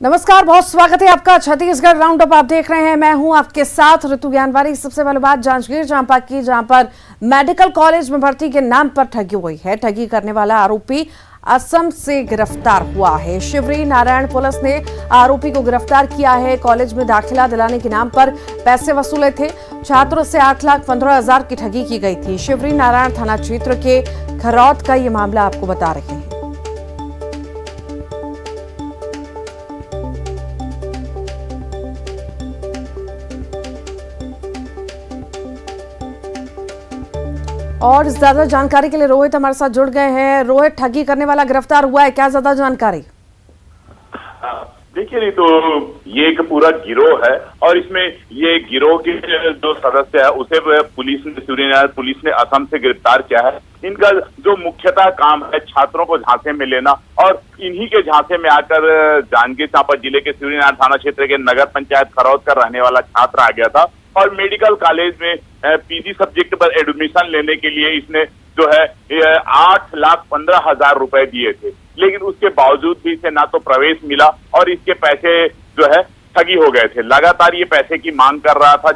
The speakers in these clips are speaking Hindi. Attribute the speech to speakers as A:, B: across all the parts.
A: नमस्कार, बहुत स्वागत है आपका। छत्तीसगढ़ राउंड अप आप देख रहे हैं। मैं हूं आपके साथ ऋतु ज्ञानवारी। सबसे पहले बात जांजगीर चांपा की, जहां पर मेडिकल कॉलेज में भर्ती के नाम पर ठगी हुई है। ठगी करने वाला आरोपी असम से गिरफ्तार हुआ है। शिवरी नारायण पुलिस ने आरोपी को गिरफ्तार किया है। कॉलेज में दाखिला दिलाने के नाम पर पैसे वसूले थे। छात्रों से 8,15,000 की ठगी की गई थी। शिवरी नारायण थाना क्षेत्र के खरौद का ये मामला आपको बता रहे हैं। और ज्यादा जानकारी के लिए रोहित हमारे साथ जुड़ गए हैं। रोहित, ठगी करने वाला गिरफ्तार हुआ है, क्या ज्यादा जानकारी?
B: देखिए नहीं तो ये एक पूरा गिरोह है और इसमें ये गिरोह के जो सदस्य है उसे पुलिस ने असम से गिरफ्तार किया है। इनका जो मुख्यतः काम है छात्रों को झांसे में लेना, और इन्हीं के झांसे में आकर जांजगीर चांपा जिले के शिवरीनारायण थाना क्षेत्र के नगर पंचायत खरौद का रहने वाला छात्र आ गया था और मेडिकल कॉलेज में पीजी सब्जेक्ट पर एडमिशन लेने के लिए इसने जो है 8,15,000 रुपए दिए थे, लेकिन उसके बावजूद भी इसे ना तो प्रवेश मिला और इसके पैसे जो है ठगी हो गए थे। लगातार ये पैसे की मांग कर रहा था।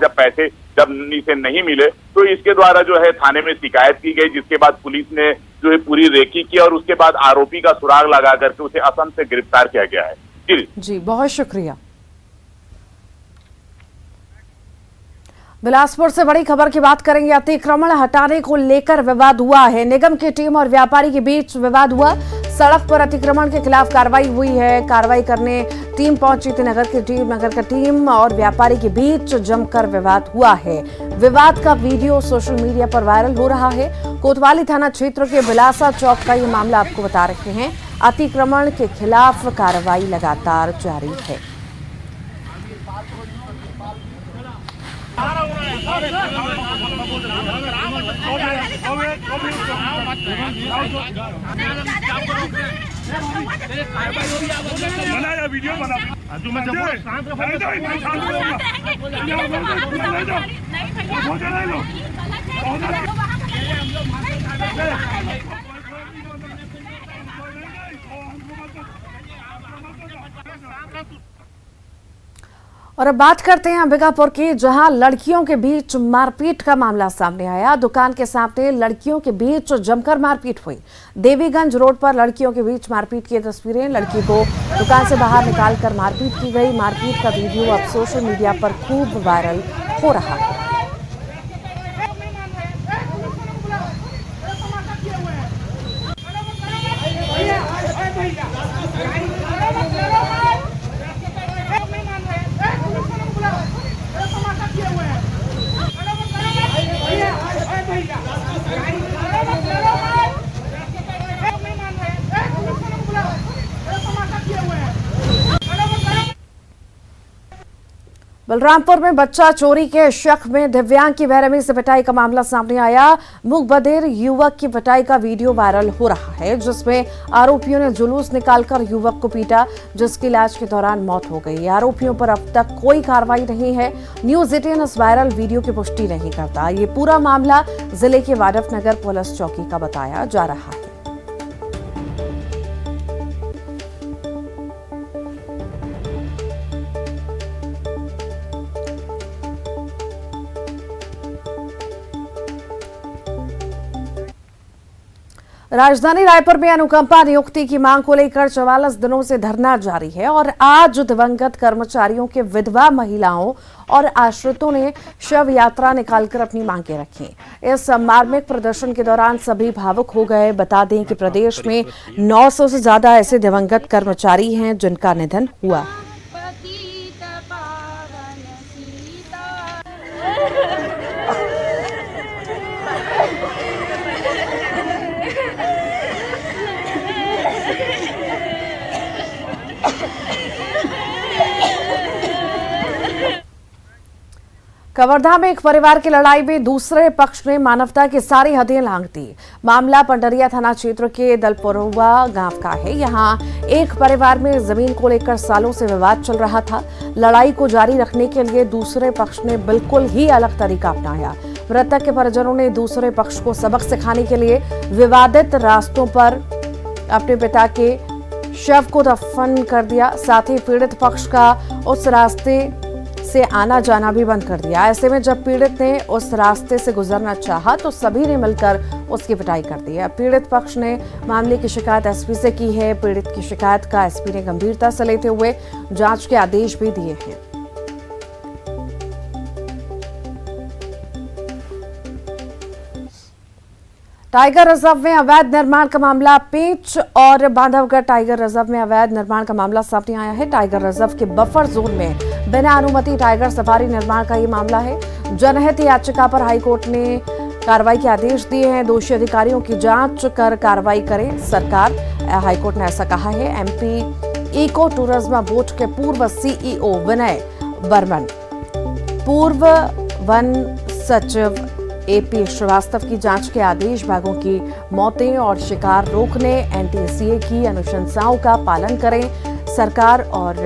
B: जब इसे नहीं मिले तो इसके द्वारा जो है थाने में शिकायत की गई, जिसके बाद पुलिस ने जो है पूरी रेकी की और उसके बाद आरोपी का सुराग लगा करके उसे असम से गिरफ्तार किया गया है।
A: जी, बहुत शुक्रिया। बिलासपुर से बड़ी खबर की बात करेंगे। अतिक्रमण हटाने को लेकर विवाद हुआ है। निगम की टीम और व्यापारी के बीच विवाद हुआ। सड़क पर अतिक्रमण के खिलाफ कार्रवाई हुई है। कार्रवाई करने टीम पहुंची थी नगर की टीम और व्यापारी के बीच जमकर विवाद हुआ है। विवाद का वीडियो सोशल मीडिया पर वायरल हो रहा है। कोतवाली थाना क्षेत्र के बिलासा चौक का ये मामला आपको बता रहे हैं। अतिक्रमण के खिलाफ कार्रवाई लगातार जारी है।
C: बनाया वीडियो बना
A: और अब बात करते हैं अंबिकापुर की, जहां लड़कियों के बीच मारपीट का मामला सामने आया। दुकान के सामने लड़कियों के बीच जमकर मारपीट हुई। देवीगंज रोड पर लड़कियों के बीच मारपीट की तस्वीरें। लड़की को दुकान से बाहर निकालकर मारपीट की गई। मारपीट का वीडियो अब सोशल मीडिया पर खूब वायरल हो रहा है। बलरामपुर में बच्चा चोरी के शक में दिव्यांग की बेरहमी से पिटाई का मामला सामने आया। मुखबधिर युवक की पिटाई का वीडियो वायरल हो रहा है, जिसमें आरोपियों ने जुलूस निकालकर युवक को पीटा, जिसकी इलाज के दौरान मौत हो गई। आरोपियों पर अब तक कोई कार्रवाई नहीं है। न्यूज 18 इस वायरल वीडियो की पुष्टि नहीं करता। ये पूरा मामला जिले के वाड्फनगर पुलिस चौकी का बताया जा रहा है। राजधानी रायपुर में अनुकंपा नियुक्ति की मांग को लेकर 44 दिनों से धरना जारी है और आज दिवंगत कर्मचारियों के विधवा महिलाओं और आश्रितों ने शव यात्रा निकालकर अपनी मांगें रखी। इस मार्मिक प्रदर्शन के दौरान सभी भावुक हो गए। बता दें कि प्रदेश में 900 से ज्यादा ऐसे दिवंगत कर्मचारी हैं जिनका निधन हुआ। कवर्धा में एक परिवार की लड़ाई में दूसरे पक्ष ने मानवता की सारी हदें लांघ दी। मामला पंडरिया थाना क्षेत्र के दलपुरवा गांव का है। यहां एक परिवार में जमीन को लेकर सालों से विवाद चल रहा था। लड़ाई को जारी रखने के लिए दूसरे पक्ष ने बिल्कुल ही अलग तरीका अपनाया। मृतक के परिजनों ने दूसरे पक्ष को सबक सिखाने के लिए विवादित रास्तों पर अपने पिता के शव को दफन कर दिया। साथ ही पीड़ित पक्ष का उस रास्ते से आना जाना भी बंद कर दिया। ऐसे में जब पीड़ित ने उस रास्ते से गुजरना चाहा तो सभी ने मिलकर उसकी पिटाई कर दी है। पीड़ित पक्ष ने मामले की शिकायत एसपी से की है। पीड़ित की शिकायत का एसपी ने गंभीरता से लेते हुए जांच के आदेश भी दिए हैं। टाइगर रिजर्व में अवैध निर्माण का मामला पेंच और बांधवगढ़ टाइगर रिजर्व में अवैध निर्माण का मामला सामने आया है। टाइगर रिजर्व के बफर जोन में बिना अनुमति टाइगर सफारी निर्माण का ये मामला है। जनहित याचिका पर हाईकोर्ट ने कार्रवाई के आदेश दिए हैं। दोषी अधिकारियों की जांच कर कार्रवाई करे सरकार, हाईकोर्ट ने ऐसा कहा है। एमपी इको टूरिज्म बोर्ड के पूर्व सीईओ विनय बर्मन, पूर्व वन सचिव एपी श्रीवास्तव की जांच के आदेश। बाघों की मौतें और शिकार रोकने एनटीसीए की अनुशंसाओं का पालन करें सरकार। और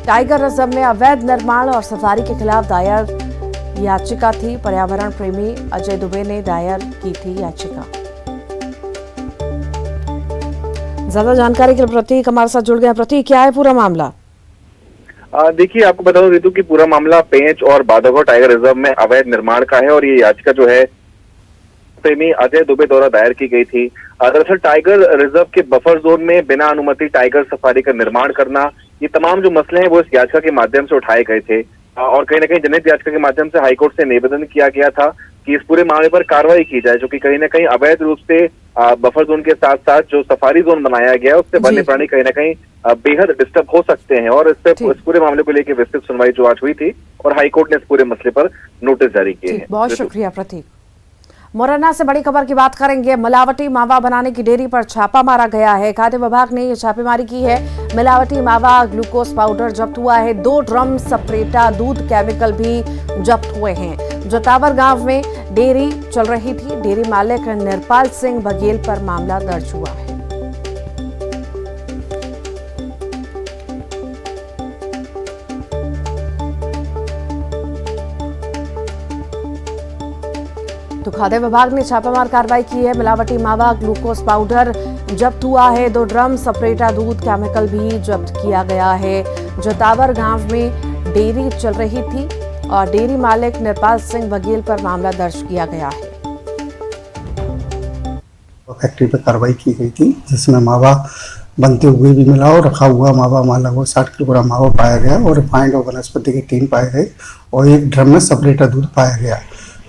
A: टाइगर रिजर्व में अवैध निर्माण और सफारी के खिलाफ दायर याचिका थी। पर्यावरण प्रेमी अजय दुबे ने दायर की थी याचिका। ज्यादा जानकारी के लिए प्रतीक हमारे साथ जुड़ गया। प्रतीक, क्या है पूरा मामला?
C: देखिए, आपको बता दूं रितु की पूरा मामला पेंच और बांधवगढ़ टाइगर रिजर्व में अवैध निर्माण का है और ये याचिका जो है प्रेमी अजय दुबे द्वारा दायर की गई थी। दरअसल टाइगर रिजर्व के बफर जोन में बिना अनुमति टाइगर सफारी का निर्माण करना, ये तमाम जो मसले हैं वो इस याचिका के माध्यम से उठाए गए थे और कहीं ना कहीं जनहित याचिका के माध्यम से हाईकोर्ट से निवेदन किया गया था कि इस पूरे मामले पर कार्रवाई की जाए, जो कि कहीं ना कहीं अवैध रूप से बफर जोन के साथ साथ जो सफारी जोन बनाया गया है उससे वन्य प्राणी कहीं ना कहीं बेहद डिस्टर्ब हो सकते हैं। और इस पूरे मामले को लेकर विस्तृत सुनवाई जो आज हुई थी और हाईकोर्ट ने इस पूरे मसले पर नोटिस जारी किए हैं।
A: बहुत शुक्रिया प्रतीक। मुरैना से बड़ी खबर की बात करेंगे। मिलावटी मावा बनाने की डेयरी पर छापा मारा गया है। खाद्य विभाग ने ये छापेमारी की है। मिलावटी मावा ग्लूकोज पाउडर जब्त हुआ है। 2 ड्रम सप्रेटा दूध केमिकल भी जब्त हुए हैं। जोतावर गांव में डेयरी चल रही थी। डेयरी मालिक निरपाल सिंह बघेल पर मामला दर्ज हुआ है। तो खाद्य विभाग ने छापामार कार्रवाई की है। मिलावटी मावा ग्लूकोज पाउडर जब्त हुआ है। 2 ड्रम सप्रेटा दूध केमिकल भी जब्त किया गया है। जोतावर गांव में डेयरी चल रही थी और डेयरी मालिक निरपाल सिंह बघेल पर मामला दर्ज किया गया है।
D: फैक्ट्री पर कार्रवाई की गई थी जिसमें मावा बनते हुए भी मिला और रखा हुआ मावा माला लगभग 60 किलोग्राम मावा पाया गया और रिफाइंड और वनस्पति के 3 पाए गए और 1 ड्रम में सप्रेटा दूध पाया गया।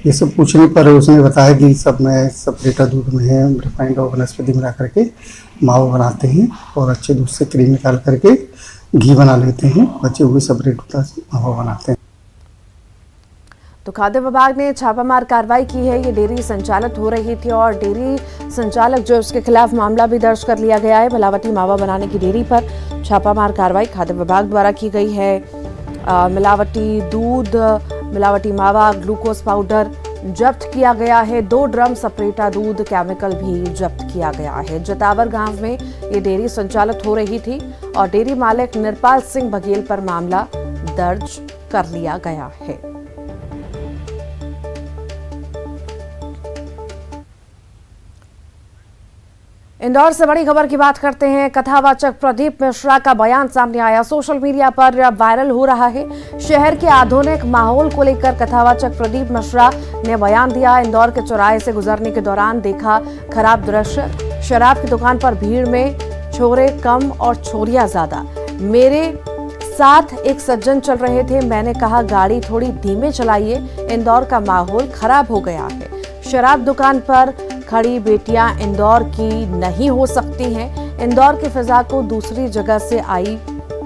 D: ये सब पूछने पर उसने बताया कि सब में सप्रेटा दूध में है रिफाइंड और वनस्पति मिला करके मावा बनाते हैं और अच्छे दूध से क्रीम निकाल करके घी बना लेते हैं। बचे हुए सप्रेट दूध से मावा बनाते हैं।
A: तो खाद्य विभाग ने छापामार कार्रवाई की है। ये डेयरी संचालित हो रही थी और डेयरी संचालक जो उसके खिलाफ मामला भी दर्ज कर लिया गया है। मिलावटी मावा बनाने की डेयरी पर छापामार कार्रवाई खाद्य विभाग द्वारा की गई है। मिलावटी दूध, मिलावटी मावा, ग्लूकोज पाउडर जब्त किया गया है। 2 ड्रम सप्रेटा दूध केमिकल भी जब्त किया गया है। जोतावर गांव में ये डेयरी संचालित हो रही थी और डेयरी मालिक निरपाल सिंह बघेल पर मामला दर्ज कर लिया गया है। इंदौर से बड़ी खबर की बात करते हैं। कथावाचक प्रदीप मिश्रा का बयान सामने आया, सोशल मीडिया पर वायरल हो रहा है। शहर के आधुनिक माहौल को लेकर कथावाचक प्रदीप मिश्रा ने बयान दिया। इंदौर के चौराहे से गुजरने के दौरान देखा खराब दृश्य। शराब की दुकान पर भीड़ में छोरे कम और छोरियां ज्यादा। मेरे साथ एक सज्जन चल रहे थे। मैंने कहा गाड़ी थोड़ी धीमे चलाइए, इंदौर का माहौल खराब हो गया है। शराब दुकान पर खड़ी बेटियां इंदौर की नहीं हो सकती हैं। इंदौर की फिजा को दूसरी जगह से आई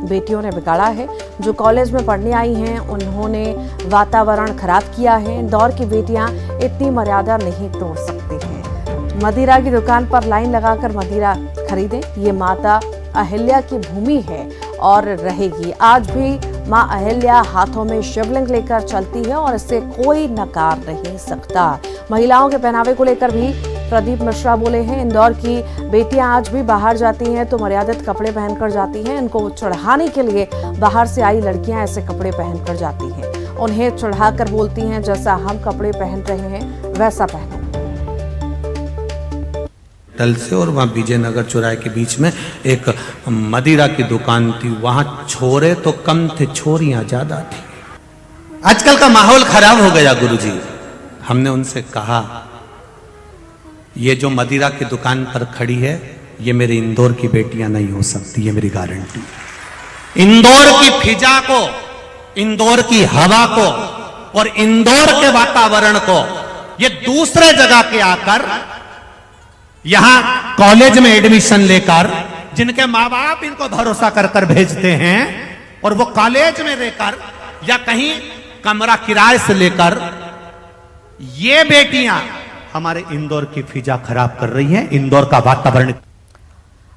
A: बेटियों ने बिगाड़ा है। जो कॉलेज में पढ़ने आई हैं उन्होंने वातावरण खराब किया है। इंदौर की बेटियां इतनी मर्यादा नहीं तोड़ सकती हैं। मदिरा की दुकान पर लाइन लगाकर मदिरा खरीदें। ये माता अहिल्या की भूमि है और रहेगी। आज भी मां अहिल्या हाथों में शिवलिंग लेकर चलती है और इसे कोई नकार नहीं सकता। महिलाओं के पहनावे को लेकर भी प्रदीप मिश्रा बोले हैं। इंदौर की बेटियां आज भी बाहर जाती हैं तो मर्यादित कपड़े पहनकर जाती हैं। इनको चढ़ाने के लिए बाहर से आई लड़कियां ऐसे कपड़े पहनकर जाती हैं। उन्हें चढ़ाकर बोलती हैं जैसा हम कपड़े पहन रहे हैं वैसा पहनो।
E: तल से, और वहाँ विजयनगर चौराहे के बीच में एक मदिरा की दुकान थी। वहाँ छोरे तो कम थे, छोरियाँ ज़्यादा थी। आजकल का माहौल खराब हो गया गुरुजी। हमने उनसे कहा, ये जो मदिरा की दुकान पर खड़ी है, ये मेरे इंदौर की बेटियां नहीं हो सकती, ये मेरी गारंटी। इंदौर की फिजा को, इंदौर की हवा को और इंदौर के वातावरण को ये दूसरे जगह के आकर यहां कॉलेज में एडमिशन लेकर, जिनके माँ बाप इनको भरोसा कर कर भेजते हैं, और वो कॉलेज में रहकर या कहीं कमरा किराए से लेकर, ये बेटियां हमारे इंदौर की फिजा खराब कर रही हैं, इंदौर का वातावरण।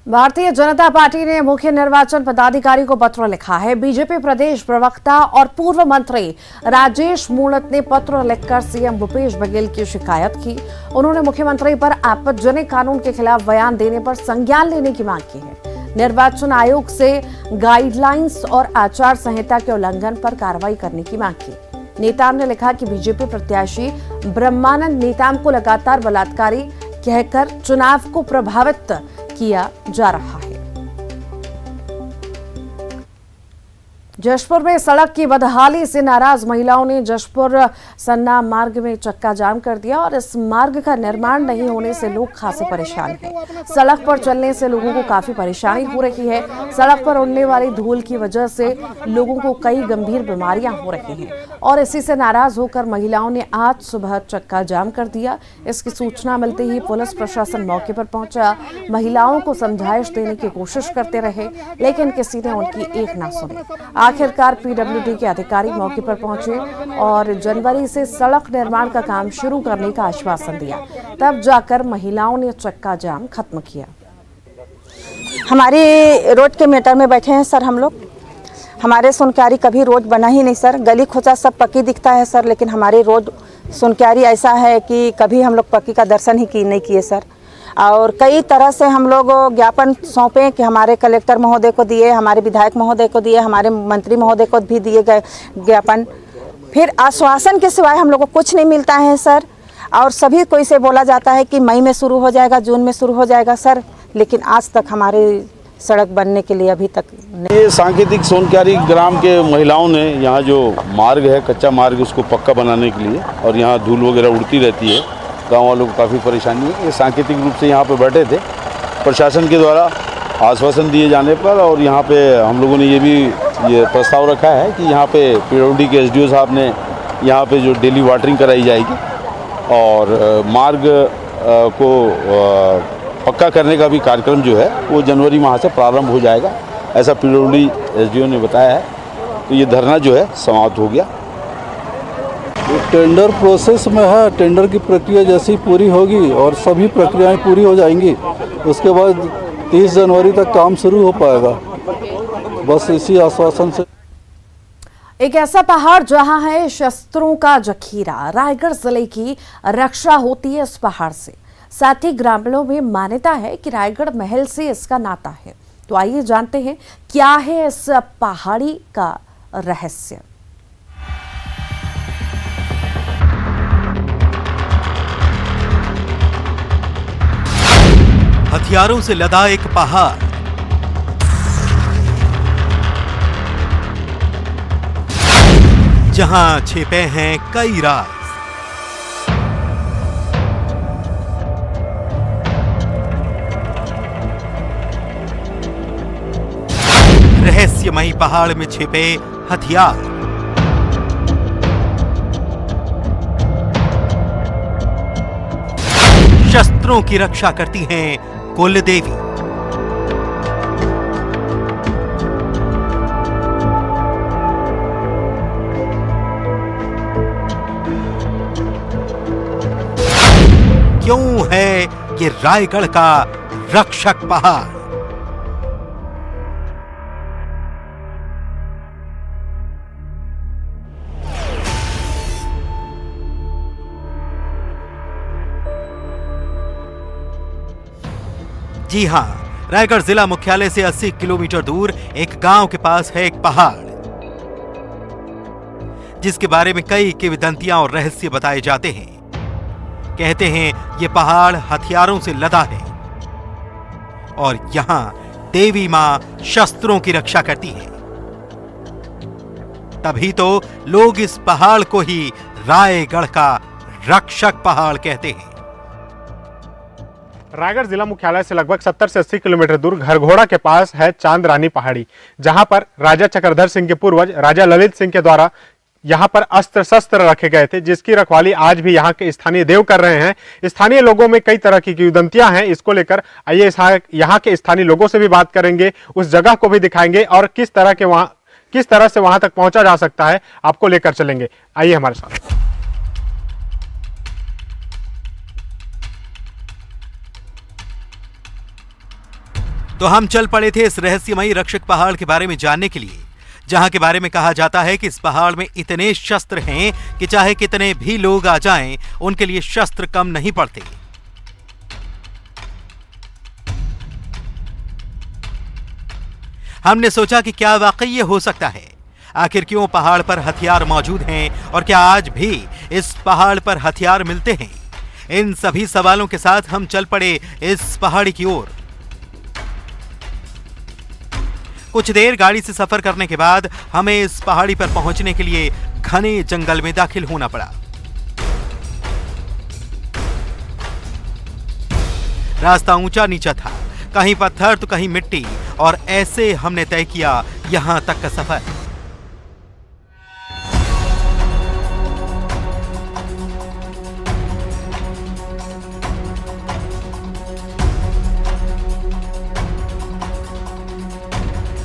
A: भारतीय जनता पार्टी ने मुख्य निर्वाचन पदाधिकारी को पत्र लिखा है। बीजेपी प्रदेश प्रवक्ता और पूर्व मंत्री राजेश मूणत ने पत्र लिखकर सीएम भूपेश बघेल की शिकायत की। उन्होंने मुख्यमंत्री पर आपत्तिजनक कानून के खिलाफ बयान देने पर संज्ञान लेने की मांग की है। निर्वाचन आयोग से गाइडलाइंस और आचार संहिता के उल्लंघन पर कार्रवाई करने की मांग की। नेताम ने लिखा कि बीजेपी प्रत्याशी ब्रह्मानंद नेताम को लगातार बलात्कारी कहकर चुनाव को प्रभावित किया जा रहा है। जशपुर में सड़क की बदहाली से नाराज महिलाओं ने जशपुर सन्ना मार्ग में चक्का जाम कर दिया और इस मार्ग का निर्माण नहीं होने से लोग खासे परेशान हैं। सड़क पर चलने से लोगों को काफी परेशानी हो रही है। सड़क पर उड़ने वाली धूल की वजह से लोगों को कई गंभीर बीमारियां हो रही हैं और इसी से नाराज होकर महिलाओं ने आज सुबह चक्का जाम कर दिया। इसकी सूचना मिलते ही पुलिस प्रशासन मौके पर पहुंचा। महिलाओं को समझाइश देने की कोशिश करते रहे, लेकिन किसी ने उनकी एक ना सुनी। आखिरकार पीडब्ल्यूडी के अधिकारी मौके पर पहुंचे और जनवरी से सड़क निर्माण का काम शुरू करने का आश्वासन दिया। तब जाकर महिलाओं ने चक्का जाम खत्म किया।
F: हमारी रोड के मीटर में बैठे हैं सर हम लोग। हमारे सुनक्यारी कभी रोड बना ही नहीं सर। गली खोचा सब पक्की दिखता है सर, लेकिन हमारी रोड सुनक्यारी ऐसा है कि कभी हम लोग पक्की का दर्शन ही नहीं किए सर। और कई तरह से हम लोग ज्ञापन सौंपे कि हमारे कलेक्टर महोदय को दिए, हमारे विधायक महोदय को दिए, हमारे मंत्री महोदय को भी दिए गए ज्ञापन। फिर आश्वासन के सिवाय हम लोग को कुछ नहीं मिलता है सर। और सभी कोई से बोला जाता है कि मई में शुरू हो जाएगा, जून में शुरू हो जाएगा सर, लेकिन आज तक हमारे सड़क बनने के लिए अभी तक नहीं।
G: ये सांकेतिक सोनक्यारी ग्राम के महिलाओं ने यहाँ जो मार्ग है, कच्चा मार्ग, उसको पक्का बनाने के लिए, और यहाँ धूल वगैरह उड़ती रहती है, गांव वालों को काफ़ी परेशानी है। ये सांकेतिक रूप से यहाँ पे बैठे थे। प्रशासन के द्वारा आश्वासन दिए जाने पर और यहाँ पे हम लोगों ने ये प्रस्ताव रखा है कि यहाँ पे पीडब्ल्यूडी के एसडीओ साहब ने यहाँ पे जो डेली वाटरिंग कराई जाएगी और मार्ग को पक्का करने का भी कार्यक्रम जो है वो जनवरी माह से प्रारंभ हो जाएगा, ऐसा पीडब्ल्यूडी एसडीओ ने बताया है। तो ये धरना जो है समाप्त हो गया।
H: टेंडर प्रोसेस में है। टेंडर की प्रक्रिया जैसी पूरी होगी और सभी प्रक्रियाएं पूरी हो जाएंगी, उसके बाद 30 जनवरी तक काम शुरू हो पाएगा। बस इसी आश्वासन से।
A: एक ऐसा पहाड़ जहां है शस्त्रों का जखीरा। रायगढ़ जिले की रक्षा होती है इस पहाड़ से। साथ ही ग्रामीणों में मान्यता है कि रायगढ़ महल से इसका नाता है। तो आइए जानते हैं क्या है इस पहाड़ी का रहस्य।
I: हथियारों से लदा एक पहाड़, जहां छिपे हैं कई राज। रहस्यमयी पहाड़ में छिपे हथियार, शस्त्रों की रक्षा करती हैं कुल देवी। क्यों है ये रायगढ़ का रक्षक पहाड़? जी हां, रायगढ़ जिला मुख्यालय से 80 किलोमीटर दूर एक गांव के पास है एक पहाड़, जिसके बारे में कई किंवदंतियां और रहस्य बताए जाते हैं। कहते हैं ये पहाड़ हथियारों से लदा है, और यहाँ देवी मां शस्त्रों की रक्षा करती है। तभी तो लोग इस पहाड़ को ही रायगढ़ का रक्षक पहाड़ कहते हैं।
J: रायगढ़ जिला मुख्यालय से लगभग 70 से 80 किलोमीटर दूर घरघोड़ा के पास है चांद रानी पहाड़ी, जहां पर राजा चक्रधर सिंह के पूर्वज राजा ललित सिंह के द्वारा यहाँ पर अस्त्र शस्त्र रखे गए थे, जिसकी रखवाली आज भी यहाँ के स्थानीय देव कर रहे हैं। स्थानीय लोगों में कई तरह की किंवदंतियां हैं इसको लेकर। आइए यहाँ के स्थानीय लोगों से भी बात करेंगे, उस जगह को भी दिखाएंगे और किस तरह से वहां तक पहुंचा जा सकता है आपको लेकर चलेंगे। आइए हमारे साथ।
I: तो हम चल पड़े थे इस रहस्यमयी रक्षक पहाड़ के बारे में जानने के लिए, जहां के बारे में कहा जाता है कि इस पहाड़ में इतने शस्त्र हैं कि चाहे कितने भी लोग आ जाएं, उनके लिए शस्त्र कम नहीं पड़ते। हमने सोचा कि क्या वाकई ये हो सकता है? आखिर क्यों पहाड़ पर हथियार मौजूद हैं और क्या आज भी इस पहाड़ पर हथियार मिलते हैं? इन सभी सवालों के साथ हम चल पड़े इस पहाड़ी की ओर। कुछ देर गाड़ी से सफर करने के बाद हमें इस पहाड़ी पर पहुंचने के लिए घने जंगल में दाखिल होना पड़ा। रास्ता ऊंचा नीचा था, कहीं पत्थर तो कहीं मिट्टी, और ऐसे हमने तय किया यहां तक का सफर।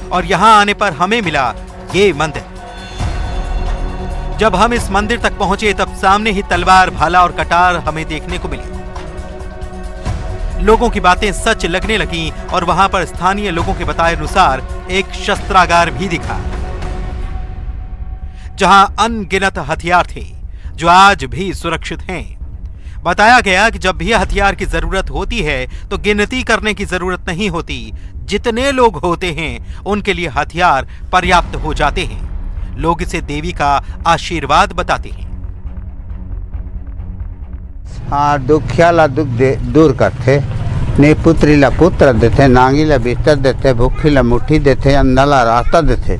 I: और यहां आने पर हमें मिला ये मंदिर। जब हम इस मंदिर तक पहुंचे तब सामने ही तलवार, भाला और कटार हमें देखने को मिली। लोगों की बातें सच लगने लगी और वहां पर स्थानीय लोगों के बताए अनुसार एक शस्त्रागार भी दिखा, जहां अनगिनत हथियार थे जो आज भी सुरक्षित हैं। बताया गया कि जब भी हथियार की जरूरत होती है तो गिनती करने की जरूरत नहीं होती, जितने लोग होते हैं उनके लिए हथियार पर्याप्त हो जाते हैं। लोग इसे देवी का आशीर्वाद बताते हैं।
K: हाँ, दुखियाला दुख दूर करते, ने पुत्रीला पुत्र देते, नांगीला बिस्तर देते, भूखीला मुट्ठी देते, अंधाला रास्ता देते,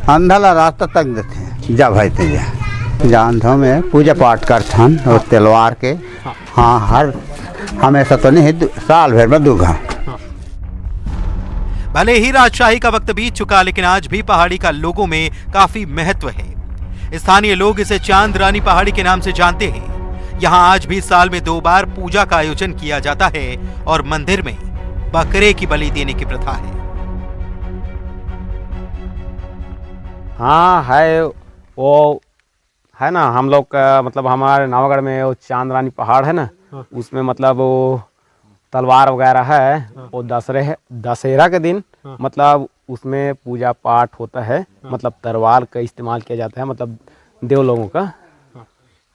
K: अंधाला रास्ता तक देते। जा भाई ते जा जानथों में पूजा पाठ करथन और तलवार के। हाँ, हर हमेशा तो नहीं, साल भर में दुघा।
I: भले ही राजशाही का वक्त बीत चुका, लेकिन आज भी पहाड़ी का लोगों में काफी महत्व है। स्थानीय लोग इसे चांद रानी पहाड़ी के नाम से जानते हैं। यहाँ आज भी साल में 2 बार पूजा का आयोजन किया जाता है और मंदिर में बकरे की बलि देने की प्रथा है।
L: हाँ है, वो है ना, हम लोग का मतलब हमारे नवागढ़ में वो चांद रानी पहाड़ है ना, उसमें मतलब वो तलवार वगैरह है। वो दशहरा के दिन मतलब उसमें पूजा पाठ होता है। मतलब तलवार का इस्तेमाल किया जाता है, मतलब देव लोगों का।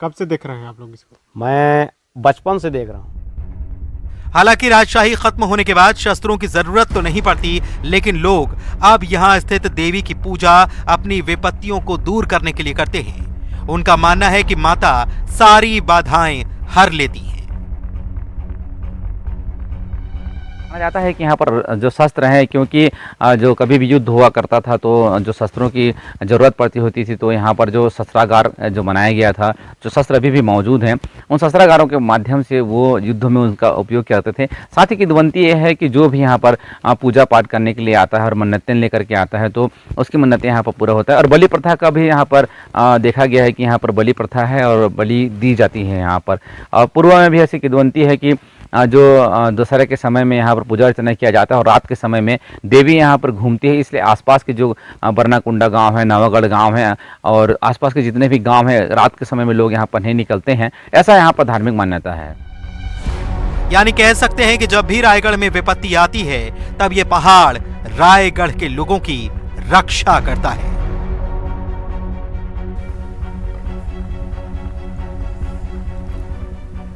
J: कब से देख रहे हैं आप लोग इसको?
L: मैं बचपन से देख रहा हूँ।
I: हालांकि राजशाही खत्म होने के बाद शस्त्रों की जरूरत तो नहीं पड़ती, लेकिन लोग अब यहाँ स्थित देवी की पूजा अपनी विपत्तियों को दूर करने के लिए करते हैं। उनका मानना है कि माता सारी बाधाएं हर लेती हैं।
M: माना जाता है कि यहाँ पर जो शस्त्र हैं, क्योंकि जो कभी भी युद्ध हुआ करता था तो जो शस्त्रों की ज़रूरत पड़ती होती थी, तो यहाँ पर जो शस्त्रागार जो बनाया गया था, जो शस्त्र अभी भी मौजूद हैं, उन शस्त्रागारों के माध्यम से वो युद्ध में उनका उपयोग करते थे। साथ ही किंवदंती ये है कि जो भी यहाँ पर पूजा पाठ करने के लिए आता है और मन्नतें लेकर के आता है तो उसकी मन्नतें यहाँ पर पूरा होता है। और बलि प्रथा का भी यहाँ पर देखा गया है कि यहाँ पर बलि प्रथा है और बलि दी जाती है यहाँ पर। और पूर्व में भी ऐसी किंवदंती है कि जो दशहरे के समय में यहाँ पर पूजा अर्चना किया जाता है और रात के समय में देवी यहाँ पर घूमती है, इसलिए आसपास के जो बरनाकुंडा गांव है, नवागढ़ गांव है और आसपास के जितने भी गांव हैं, रात के समय में लोग यहाँ पर नहीं निकलते हैं। ऐसा यहाँ पर धार्मिक मान्यता है।
I: यानी कह सकते हैं कि जब भी रायगढ़ में विपत्ति आती है तब ये पहाड़ रायगढ़ के लोगों की रक्षा करता है।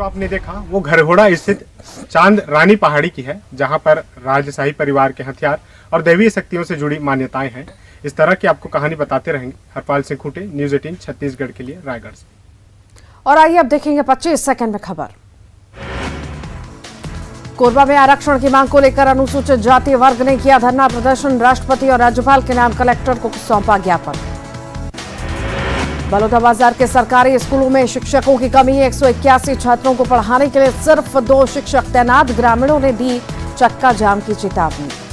J: आपने देखा वो घरघोड़ा स्थित चांद रानी पहाड़ी की है, जहां पर राजशाही परिवार के हथियार और दैवीय शक्तियों से जुड़ी मान्यताएं हैं। इस तरह की आपको कहानी बताते रहेंगे। हरपाल सिंह खूंटे, न्यूज़ 18 छत्तीसगढ़ के लिए रायगढ़ से।
A: और आइए अब देखेंगे 25 सेकंड में खबर। कोरबा में आरक्षण की मांग को लेकर अनुसूचित जाति वर्ग ने किया धरना प्रदर्शन। राष्ट्रपति और राज्यपाल के नाम कलेक्टर को सौंपा ज्ञापन। बलौदाबाजार के सरकारी स्कूलों में शिक्षकों की कमी। 181 छात्रों को पढ़ाने के लिए सिर्फ 2 शिक्षक तैनात। ग्रामीणों ने दी चक्का जाम की चेतावनी।